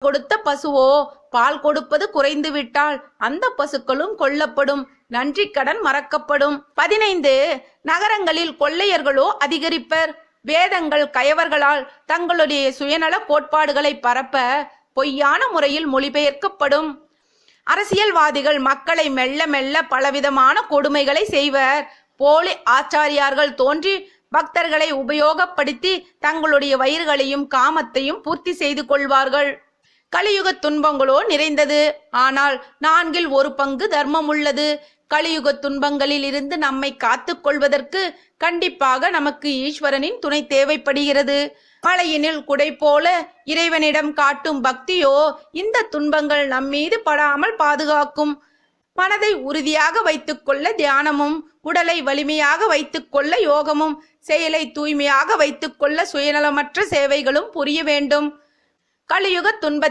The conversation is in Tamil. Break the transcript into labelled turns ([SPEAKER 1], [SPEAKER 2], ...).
[SPEAKER 1] கொடுத்த பசுவோ பால் கொடுப்பது குறைந்து விட்டால் அந்த பசுக்களும் கொல்லப்படும், நன்றி கடன் மறக்கப்படும். 15 நகரங்களில் கொள்ளையர்களோ அதிகரிப்பர். வேதங்கள் கயவர்களால் தங்களுடைய சுயநல கோட்பாடுகளை பரப்ப பொய்யான முறையில் மொழிபெயர்க்கப்படும். அரசியல்வாதிகள் மக்களை மெல்ல மெல்ல பலவிதமான கொடுமைகளை செய்வர். போலி ஆச்சாரியார்கள் தோன்றி பக்தர்களை உபயோகப்படுத்தி தங்களுடைய வயிறுகளையும் காமத்தையும் பூர்த்தி செய்து கொள்வார்கள். கலியுக துன்பங்களோ நிறைந்தது. ஆனால் 4 1 பங்கு தர்மம் உள்ளது. கலியுக துன்பங்களில் இருந்து நம்மை காத்து கொள்வதற்கு கண்டிப்பாக நமக்கு ஈஸ்வரனின் துணை தேவைப்படுகிறது. மழையினில் குடை போல இறைவனிடம் காட்டும் பக்தியோ இந்த துன்பங்கள் நம்மீது படாமல் பாதுகாக்கும். மனதை உறுதியாக வைத்துக்கொள்ள தியானமும், உடலை வலிமையாக வைத்துக்கொள்ள யோகமும், செயலை தூய்மையாக வைத்துக்கொள்ள சுயநலமற்ற சேவைகளும் புரிய வேண்டும். கலியுக துன்ப